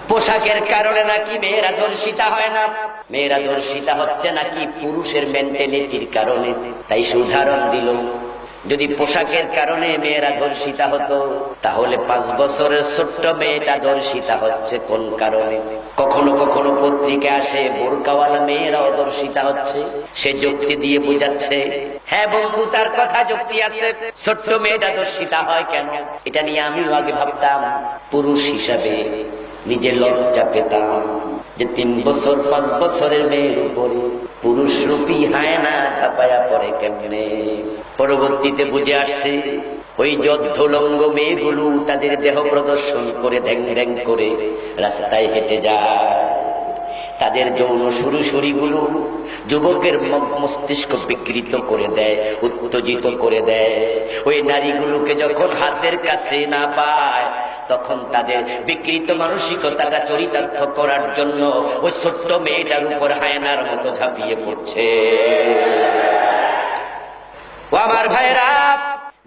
পোশাকের কারণে নাকি মেয়েরা ধর্ষিতা হয় না, মেয়েরা ধর্ষিতা হচ্ছে নাকি পুরুষের মেন্টালিটির কারণে। তাই উদাহরণ দিল, যদি পোশাকের কারণে মেয়েরা ধর্ষিতা হতো, তাহলে 5 বছরের ছোট্ট মেয়েটা ধর্ষিতা হচ্ছে কোন কারণে? কখনো কখনো পত্রিকা আসে বোরকাওয়ালা মেয়েরাও ধর্ষিতা হচ্ছে, সে যুক্তি দিয়ে বুঝাচ্ছে, হ্যাঁ বন্ধু তার কথা যুক্তি আছে, ছোট্ট মেয়েটা ধর্ষিতা হয় কেন? এটা নিয়ে আমিও আগে ভাবতাম, পুরুষ হিসাবে নিজে লজ্জা পেতাম যে 3 বছর 5 বছরের মেয়ের উপরে পুরুষ রূপী হায়না ঝাঁপায়া পড়ে কেমনে। পরবর্তীতে বুঝে আসছে, ওই যদ্ধলঙ্গ মেয়েগুলো তাদের দেহ প্রদর্শন করে ধ্যাং ধ্যাং করে রাস্তায় হেঁটে যায়, তাদের যৌন সুরসুরিগুলো যুবকের মস্তিষ্ক বিকৃত করে দেয়, উত্তেজিত করে দেয়। ওই নারীগুলোকে যখন হাতের কাছে না পায়, তখন তাদের বিকৃত মানসিকতাটা চরিতার্থ করার জন্য ওই ছোট্ট মেয়েটার উপর হায়নার মতো ঝাঁপিয়ে পড়ছে। ও আমার ভাইরা,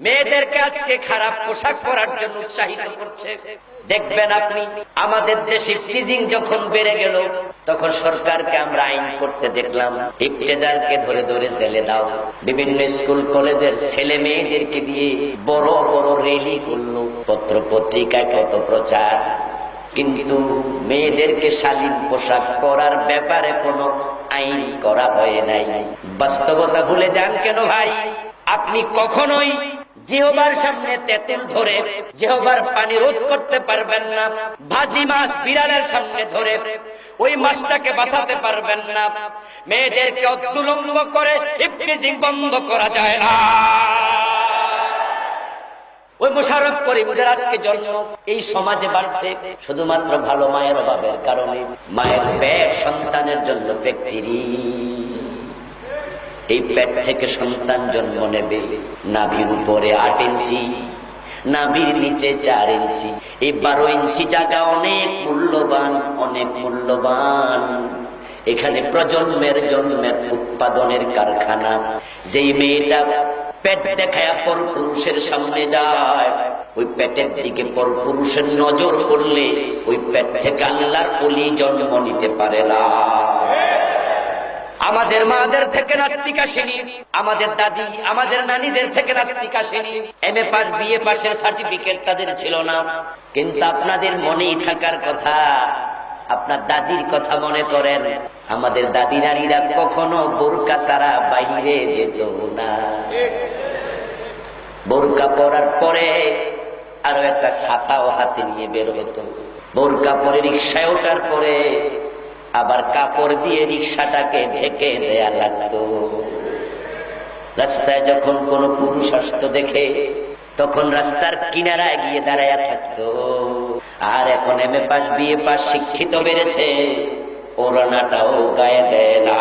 মেয়েদেরকে আজকে খারাপ পোশাক পরার জন্য উৎসাহিত করছে। দেখবেন আপনি, আমাদের দেশে টিজিং যখন বেড়ে গেল, তখন সরকারকে আমরা আইন করতে দেখলাম, ইফতেজারকে ধরে ধরে জেলে দাও। বিভিন্ন স্কুল কলেজের ছেলে মেয়েদেরকে দিয়ে বড় বড় র্যালি করলো, পত্র পত্রিকায় কত প্রচার, কিন্তু মেয়েদেরকে শালীন পোশাক পরার ব্যাপারে কোনো আইন করা হয় নাই। বাস্তবতা ভুলে যান কেন ভাই? আপনি কখনোই জিহ্বার সামনে তেঁতুল ধরে জিহ্বার পানি রোধ করতে পারবেন না। ভাজি মাছ বিড়ালের সামনে ধরে ওই মাছটাকে বাঁচাতে পারবেন না। মেয়েদেরকে অদ্দুলঙ্গ করে ইফতিজিং বন্ধ করা যায় না। ওই মোশাররফ করিমদের আজকে জন্ম এই সমাজে বাড়ছে শুধুমাত্র ভালো মায়ের অভাবের কারণে। মায়ের পেট সন্তানের জন্য ফ্যাক্টরি। এই পেট থেকে সন্তান জন্ম নেবে, নাভির উপরে 8 ইঞ্চি, নাভির নিচে 4 ইঞ্চি। এই 12 ইঞ্চি জায়গা অনেক মূল্যবান, অনেক মূল্যবান। এখানে প্রজন্মের জন্মের উৎপাদনের কারখানা। যেই মেয়েটা পেট দেখায়া পর পুরুষের সামনে যায়, ওই পেটের দিকে পর পুরুষের নজর পড়লে ওই পেট থেকে আল্লাহর ওলি জন্ম নিতে পারে না। আমাদের মাদের থেকে নাস্তিক আসেনি, আমাদের দাদি আমাদের নানীদের থেকে নাস্তিক আসেনি। MA পাস BA পাসের সার্টিফিকেট তাদের ছিল না। কিন্তু আপনাদের মনেই থাকার কথা, আপনার দাদির কথা মনে করেন। আমাদের দাদি নারীরা কখনো বোরকা ছাড়া বাইরে যেত না। বোরকা পরার পরে আরো একটা ছাতাও হাতে নিয়ে বের হতো। বোরকা পরে রিকশায় ওঠার পরে আবার কাপড় দিয়ে রিকশাটাকে ঢেকে দেয়া লাগতো। রাস্তায় যখন কোন পুরুষ আসতো দেখে, তখন রাস্তার কিনারায় গিয়ে দাঁড়ায়া থাকতো। আর এখন MA পাস BA পাস শিক্ষিত বেড়েছে, ওড়নাটাও গায়ে দেয় না।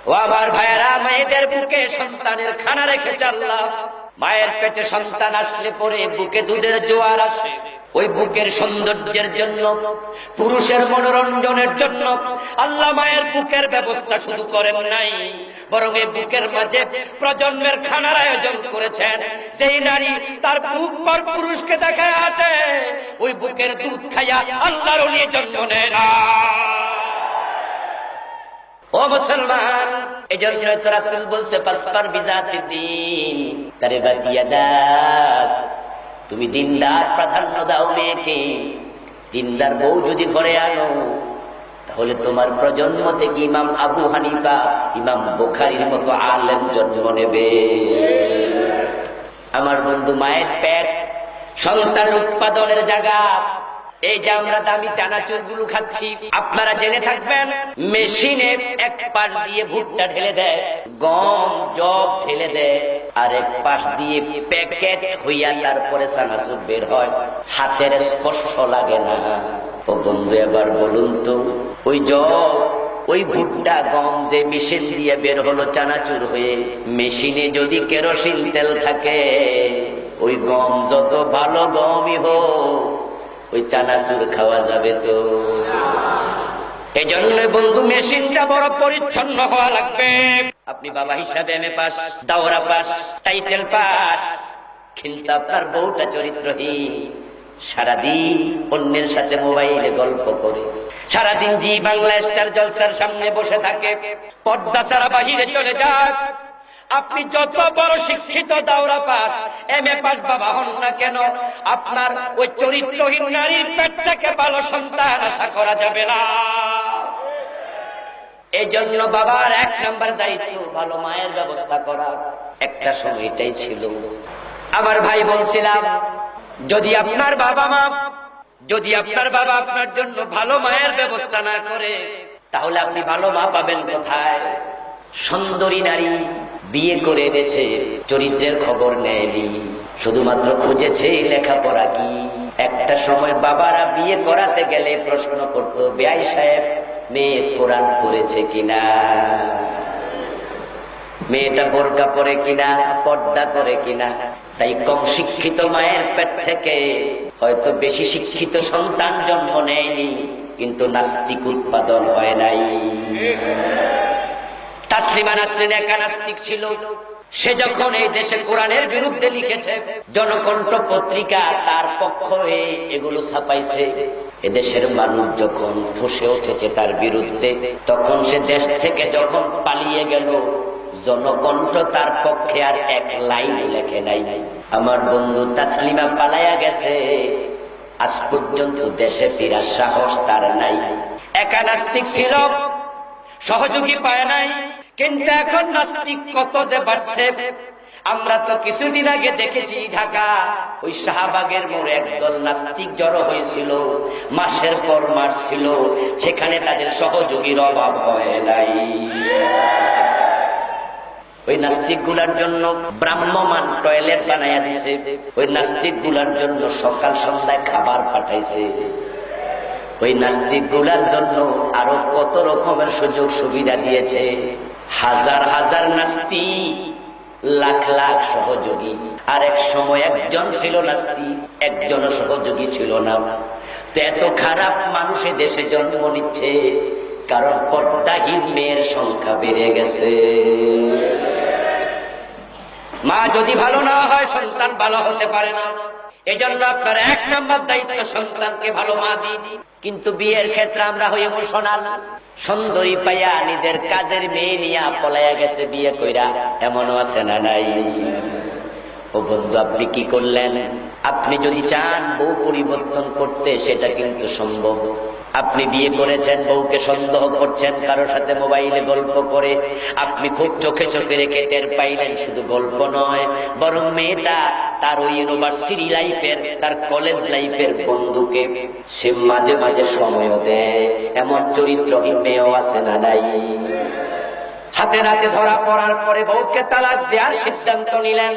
ও আমার ভাইয়েরা, মায়েদের বুকে সন্তানের খানা রেখেছে আল্লাহ। মায়ের পেটে সন্তান আসলে পরে বুকে দুধের জোয়ার আসে। ওই বুকের সৌন্দর্যের জন্য, পুরুষের মনোরঞ্জনের জন্য আল্লাহ মায়ের বুকের ব্যবস্থা শুধু করেন নাই, বরং এই বুকের মাঝে প্রজন্মের খানার আয়োজন করেছেন। যেই নারী তার বুক পর পুরুষকে দেখায় হাঁটে, ওই বুকের দুধ খাইয়া আল্লাহর ওলি জন্ম নেয় না। ও মুসলমান, এজন্য তো রাসূল বলছে ফাসফার বিজাতিদ্দিন তারিবাত ইয়াদাক। তুমি দিনদার প্রাধান্য দাও মেয়েকে। দিনদার বউ যদি ঘরে আনো, তাহলে তোমার প্রজন্ম থেকে ইমাম আবু হানিফা, ইমাম বুখারীর মতো আলেম জন্ম নেবে। আমার বন্ধু, মায়ের পেট সন্তানের উৎপাদনের জায়গা। এই যে আমরা দামি চানাচুর গুলো খাচ্ছি, আপনারা জেনে থাকবেন, মেশিনে এক পাশ দিয়ে ভুট্টা ঢেলে দেয়, গম জব ঢেলে দেয়, আর এক পাশ দিয়ে প্যাকেট হইয়া তারপরে চানাচুর বের হয়। হাতের স্পর্শ লাগে না। ও বন্ধু, এবার বলুন তো, ওই জব, ওই ভুট্টা গম যে মেশিন দিয়ে বের হলো চানাচুর হয়ে, মেশিনে যদি কেরোসিন তেল থাকে, ওই গম যত ভালো গমই হোক, ওই চানাচুর খাওয়া যাবে তো? এই জন্য বন্ধু, মেশিনটা বড় পরিচ্ছন্ন হওয়া লাগবে। আপনি বাবা হিসাবে MA পাস, দাওরা পাস, টাইটেল পাস, কিন্তু আপনার বউটা চরিত্রহীন, সারাদিন অন্যের সাথে মোবাইলে গল্প করে, সারাদিন জি বাংলা স্টার জলসার সামনে বসে থাকে, পর্দা ছাড়া বাহিরে চলে যায়। আপনি যত বড় শিক্ষিত, দাওরা পাস, এমএ পাস বাবা হন না কেন, আপনার ওই চরিত্রহীন নারীর পেট থেকে ভালো সন্তান আশা করা যাবে না। এই জন্য বাবার 1 নাম্বার দায়িত্ব ভালো মায়ের ব্যবস্থা করা। একটা সময় এটাই ছিল। আমার ভাই বলছিলাম, যদি আপনার বাবা আপনার জন্য ভালো মায়ের ব্যবস্থা না করে, তাহলে আপনি ভালো মা পাবেন কোথায়? সুন্দরী নারী বিয়ে করে এনেছে, চরিত্রের খবর নেয়নি, শুধুমাত্র খুঁজেছে লেখাপড়া কি। একটা সময় বাবারা বিয়ে করাতে গেলে প্রশ্ন করত, বেয়াই সাহেব মেয়ে কোরআন পড়েছে কিনা, মেয়েটা বোরকা পরে কিনা, পর্দা করে কিনা। তাই কম শিক্ষিত মায়ের পেট থেকে হয়তো বেশি শিক্ষিত সন্তান জন্ম নেয়নি, কিন্তু নাস্তিক উৎপাদন হয় নাই। তাসলিমা নাসরিন একা নাস্তিক ছিল। সে যখন এই দেশে কোরআনের বিরুদ্ধে লিখেছে, জনকণ্ঠ পত্রিকা তার পক্ষ হয়ে এগুলো ছাপাইছে, এদেশের মানুষ যখন ফুঁসে উঠেছে তার বিরুদ্ধে, তখন সে দেশ থেকে যখন পালিয়ে গেল, জনকণ্ঠ তার পক্ষে আর 1 লাইন লেখে নাই। আমার বন্ধু তাসলিমা পালাইয়া গেছে, আজ পর্যন্ত দেশে ফেরার সাহস তার নাই। একা নাস্তিক ছিল, সহযোগী পায় নাই, কিন্তু এখন নাস্তিক কত যে বাড়ছে। আমরা তো কিছুদিন আগে দেখেছি ঢাকা ওই শাহবাগের মোড়ে একদল নাস্তিক জড়ো হয়েছিল, মাসের পর মাস ছিল, সেখানে তাদের সহযোগীর অভাব হয় নাই। ওই নাস্তিক গুলার জন্য ব্রাহ্মমান টয়লেট বানাইয়া দিছে, ওই নাস্তিক গুলার জন্য সকাল সন্ধ্যায় খাবার পাঠাইছে, ওই নাস্তিক গুলার জন্য আরো কত রকমের সুযোগ সুবিধা দিয়েছে। হাজার হাজার নাস্তিক, লাখ লাখ সহযোগী। আর এক সময় একজন ছিল নাস্তিক, একজনও সহযোগী ছিল না। তো এত খারাপ মানুষে দেশে জন্ম নিচ্ছে, কারণ পর্দাহীন মেয়ের সংখ্যা বেড়ে গেছে। মা যদি ভালো না হয়, সন্তান ভালো হতে পারে না। এজন্য আপনার 1 নাম্বার দায়িত্ব সন্তানকে ভালো মা দিন। কিন্তু বিয়ের ক্ষেত্রে আমরা হই ইমোশনাল। সুন্দরী পাইয়া নিজের কাজের মেয়ে নিয়ে পলাইয়া গেছে বিয়ে কইরা, এমনও আছে না নাই? ও বন্ধু, আপনি কি করলেন? আপনি যদি চান বউ পরিবর্তন করতে, সেটা কিন্তু সম্ভব। আপনি বিয়ে করেছেন, বউকে সন্দেহ করছেন, কারোর সাথে মোবাইলে গল্প করে, আপনি খুব চোখে চোখে রেখে টের পাইলেন শুধু গল্প নয়, বরং মেয়েটা তার ওই ইউনিভার্সিটি লাইফের, তার কলেজ লাইফের বন্ধুকে সে মাঝে মাঝে সময় দেয়। এমন চরিত্রহীন মেয়েও আছে না নাই? হাতে নাতে ধরা পড়ার পরে বউকে তালাক দেওয়ার সিদ্ধান্ত নিলেন।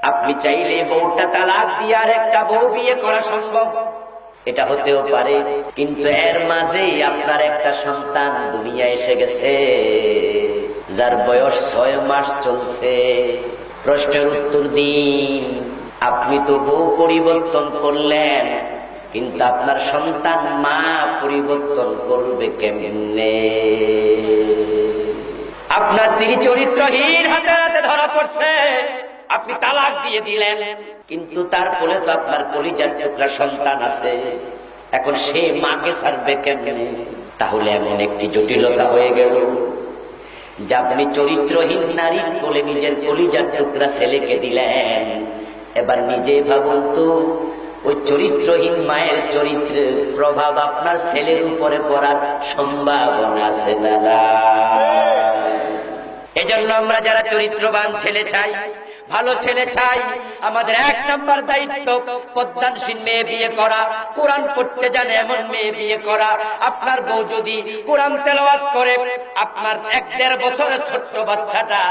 আপনি চাইলে বউটা তালাক দিয়ে আর একটা বউ বিয়ে করা সম্ভব, এটা হতেও পারে। কিন্তু এর মাঝেই আপনার একটা সন্তান দুনিয়া এসে গেছে, যার বয়স 6 মাস চলছে। প্রশ্নের উত্তর দিন, আপনি তো বউ পরিবর্তন করলেন, কিন্তু আপনার সন্তান মা পরিবর্তন করবে কেমনে? আপনার স্ত্রী চরিত্রহীন, হাতে হাতে ধরা পড়ছে, আপনি তালাক দিয়ে দিলেন, কিন্তু তারপরে তো আপনার কলিজার টুকরা সন্তান আছে, এখন সে মাকে ছাড়বে কেমনে? তাহলে এমন একটি জটিলতা হয়ে গেল যে আপনি চরিত্রহীন নারীর কোলে নিজের কলিজার টুকরা ছেলেকে দিলেন। এবার নিজে ভাবুন তো, ওই চরিত্রহীন মায়ের চরিত্রের প্রভাব আপনার ছেলের উপরে পড়ার সম্ভাবনা আছে না? এজন্য আমরা যারা চরিত্রবান ছেলে চাই, ভালো ছেলে চাই, আমাদের 1 নাম্বার দায়িত্ব পদ্মানসীন মেয়ে বিয়ে করা, কোরআন পড়তে জানে এমন মেয়ে বিয়ে করা। আপনার বউ যদি কোরআন তেলাওয়াত করে, আপনার 1-1.5 বছরের ছোট্ট বাচ্চাটা,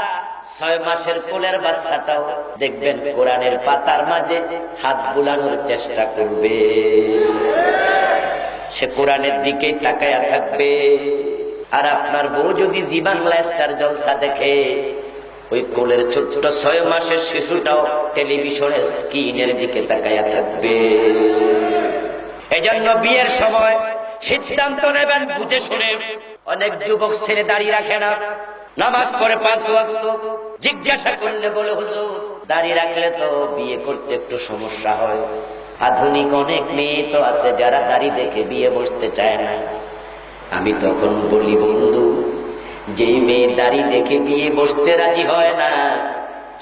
6 মাসের কোলের বাচ্চাটাও দেখবেন কোরআনের পাতার মাঝে হাত বুলানোর চেষ্টা করবে, সে কোরআনের দিকেই তাকায়া থাকবে। আর আপনার বউ যদি জি বাংলা স্টার জলসা দেখে, ওই কোলের ছোট্ট 6 মাসের শিশুটাও টেলিভিশনের স্ক্রিনের দিকে তাকায়া থাকবে। এজন্য বিয়ের সময় সিদ্ধান্ত নেবেন বুঝে শুনে। অনেক যুবক ছেলে দাড়ি রাখে না, নামাজ পড়ে 5 ওয়াক্ত, জিজ্ঞাসা করলে বলে হুজুর দাড়ি রাখলে তো বিয়ে করতে একটু সমস্যা হয়। আধুনিক অনেক মেয়ে তো আছে যারা দাড়ি দেখে বিয়ে বসতে চায় না। আমি তখন বলি, বন্ধু, যে মেয়ে দাড়ি দেখে বিয়ে বসতে রাজি হয় না,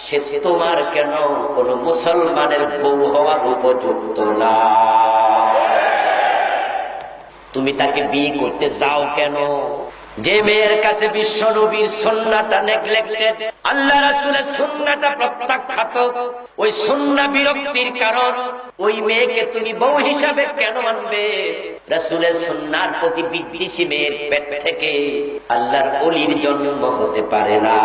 সে তোমার কেন কোন মুসলমানের বউ হওয়ার উপযুক্ত না। তুমি তাকে বিয়ে করতে যাও কেন? যে মেয়ের কাছে বিশ্ব নবীর সুন্নাহটা নেগলেক্টেড, আল্লাহ রাসূলের সুন্নাহটা প্রত্যাখ্যাত, ওই সুন্নাহ বিরক্তির কারণ, ওই মেয়েকে তুমি বউ হিসাবে কেন মানবে? রাসূলের সুন্নাহর প্রতি বিদ্বেষী মেয়ের পেট থেকে আল্লাহর ওলির জন্ম হতে পারে না।